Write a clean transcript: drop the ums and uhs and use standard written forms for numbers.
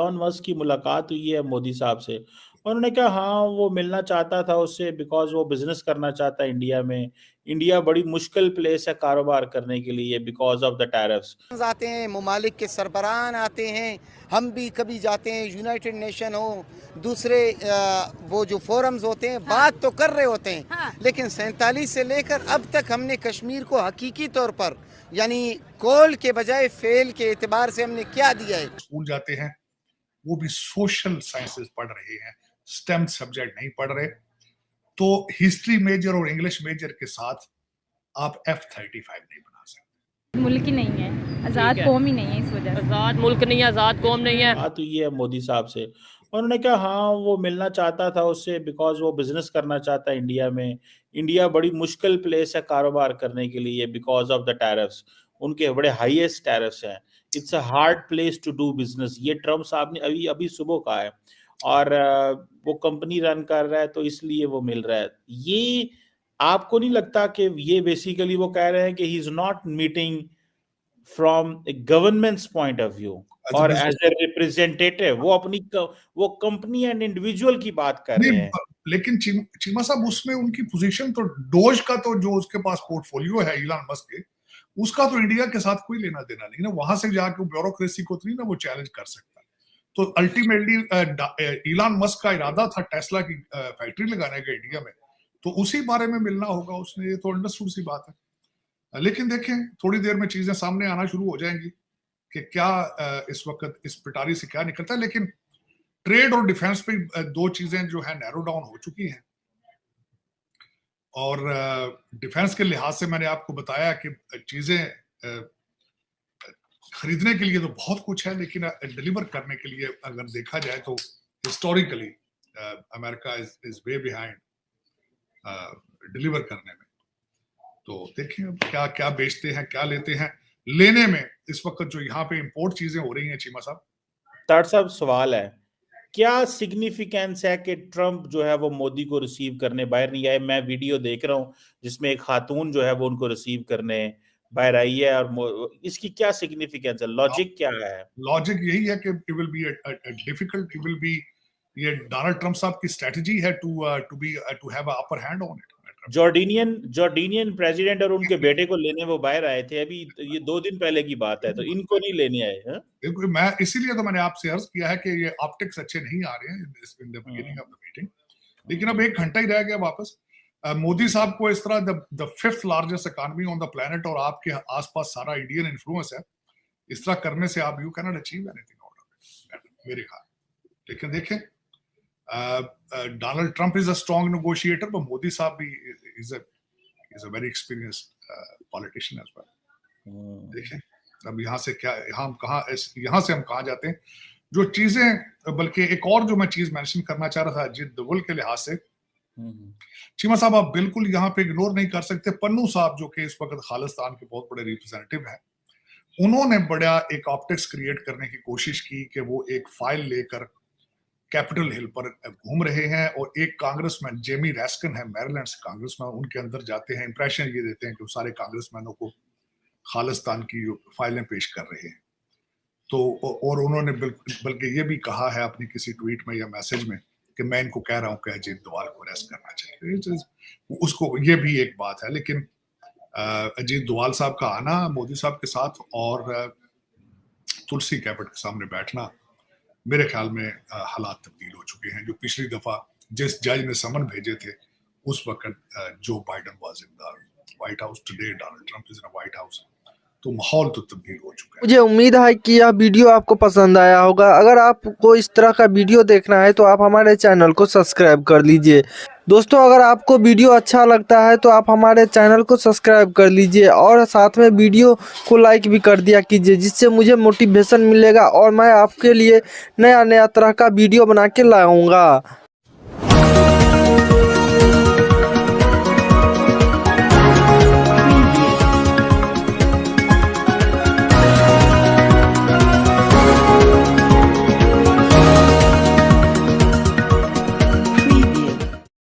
Elon Musk की मुलाकात हुई है मोदी साहब से। उन्होंने कहा हाँ वो मिलना चाहता था उससे बिकॉज वो बिजनेस करना चाहता है इंडिया में। इंडिया बड़ी मुश्किल प्लेस है कारोबार करने के लिए बिकॉज ऑफ द टैरिफ्स। आते हैं, ममालिक के सरबराहान आते हैं, हम भी कभी जाते हैं, यूनाइटेड नेशन हो, दूसरे वो जो फोरम्स होते हैं, बात तो कर रहे होते हैं, लेकिन 47 से लेकर अब तक हमने कश्मीर को हकीकी तौर पर यानी कॉल के बजाय फेल के एतबार से हमने क्या दिया है। स्कूल जाते हैं वो भी सोशल साइंसेस पढ़ रहे हैं, स्टेम सब्जेक्ट नहीं पढ़ रहे, तो हिस्ट्री मेजर और इंग्लिश मेजर के साथ आप F-35 नहीं बना सकते। मुल्क ही नहीं है, आज़ाद कौम ही नहीं है, इस वजह से आज़ाद मुल्क नहीं है, आज़ाद कौम नहीं है। बात हुई है मोदी साहब से। उन्होंने कहा हाँ वो मिलना चाहता था उससे बिकॉज वो बिजनेस करना चाहता है इंडिया में। इंडिया बड़ी मुश्किल प्लेस है कारोबार करने के लिए बिकॉज ऑफ द टैरिफ्स। उनके बड़े हाईएस्ट टैरिफ्स हैं। It's a hard place to do business, ये ट्रम्प साहब ने अभी अभी सुबह कहा है। और वो कंपनी रन कर रहा है तो इसलिए वो मिल रहा है। ये आपको नहीं लगता कि ये बेसिकली वो कह रहे हैं कि he is not meeting from A governments point of view और एज ए रिप्रेजेंटेटिव, वो अपनी वो कंपनी एंड इंडिविजुअल की बात कर रहे हैं। लेकिन चीमा साहब उसमें उनकी पोजीशन तो डोज का तो जो उसके पास पोर्टफोलियो है इलॉन मस्क के, उसका तो इंडिया के साथ कोई लेना देना नहीं ना, वहां से जाके ब्यूरोक्रेसी को तो नहीं ना वो चैलेंज कर सकता। तो अल्टीमेटली इलॉन मस्क का इरादा था टेस्ला की फैक्ट्री लगाने का इंडिया में, तो उसी बारे में मिलना होगा उसने, ये तो अंडरस्टूड सी बात है। लेकिन देखें थोड़ी देर में चीजें सामने आना शुरू हो जाएंगी कि क्या इस वक्त इस पिटारी से क्या निकलता है। लेकिन ट्रेड और डिफेंस पे दो चीजें जो है नैरो डाउन हो चुकी हैं, और डिफेंस के लिहाज से मैंने आपको बताया कि चीजें खरीदने के लिए तो बहुत कुछ है, लेकिन डिलीवर करने के लिए अगर देखा जाए तो historically America is way behind deliver करने में। तो देखें क्या क्या बेचते हैं, क्या लेते हैं। लेने में इस वक्त जो यहाँ पे इंपोर्ट चीजें हो रही हैं चीमा साहब, तार साहब सवाल है क्या सिग्निफिकेंस है कि ट्रंप जो है वो मोदी को रिसीव करने बाहर नहीं आए। मैं वीडियो देख रहा हूँ जिसमें एक खातून जो है वो उनको रिसीव करने बाहर आई है, और इसकी क्या सिग्निफिकेंस है, लॉजिक क्या है? लॉजिक यही है कि it will be difficult, it will be, ये डोनाल्ड ट्रंप साहब की स्ट्रेटजी है to have a upper hand on it. Jordanian president और उनके बेटे को लेने वो बाहर आए थे, अभी ये 2 दिन पहले की बात है, तो इनको नहीं लेने आए। बिल्कुल, मैं इसीलिए तो मैंने आपसे अर्ज किया है कि ये ऑप्टिक्स अच्छे नहीं आ रहे हैं in the beginning of the meeting. लेकिन अब 1 घंटा ही रह गया वापस। मोदी साहब को इस तरह the 5th largest economy on the planet और आपके आसपास सारा इंडियन इन्फ्लुएंस है, इस तरह करने से आप you can not achieve anything मेरे ख्याल। लेकिन देखें Donald Trump is a strong negotiator, but Modi साहब भी is a very experienced politician as well. देखें अब यहाँ से हम कहाँ जाते हैं जो चीजें। बल्कि एक और जो मैं चीज मेंशन करना चाह रहा था अजीत दोवल के लिहाज से, चीमा साहब आप बिल्कुल यहाँ पे इग्नोर नहीं कर सकते पन्नू साहब जो कि इस वक्त खालिस्तान के बहुत बड़े रिप्रेजेंटेटिव हैं। उन्होंने बड़ा एक ऑप्टिक्स क्रिएट करने की कोशिश की कि वो एक फाइल लेकर कैपिटल हिल पर घूम रहे हैं, और एक कांग्रेसमैन जेमी रैस्किन है मैरीलैंड से कांग्रेसमैन, उनके अंदर जाते हैं, इंप्रेशन ये देते हैं कि वो सारे कांग्रेसमैनों को खालिस्तान की फाइलें पेश कर रहे हैं। तो और उन्होंने बल्कि ये भी कहा है अपनी किसी ट्वीट में या मैसेज में कि मैं इनको कह रहा हूं कि अजीत डोवाल को अरेस्ट करना चाहिए। उसको ये भी एक बात है। लेकिन अजीत डोवाल साहब का आना मोदी साहब के साथ और तुलसी कैबिनेट के सामने बैठना, मेरे ख्याल में हालात तब्दील हो चुके हैं। जो पिछली दफा जिस जज ने समन भेजे थे उस वक्त जो Biden was in the white house, today Donald Trump is in the white house, तो माहौल तो तब्दील हो चुका है। मुझे उम्मीद है कि यह वीडियो आपको पसंद आया होगा। अगर आपको इस तरह का वीडियो देखना है तो आप हमारे चैनल को सब्सक्राइब कर लीजिए। दोस्तों अगर आपको वीडियो अच्छा लगता है तो आप हमारे चैनल को सब्सक्राइब कर लीजिए और साथ में वीडियो को लाइक भी कर दिया कीजिए, जिससे मुझे मोटिवेशन मिलेगा और मैं आपके लिए नया तरह का वीडियो बना के लाऊंगा।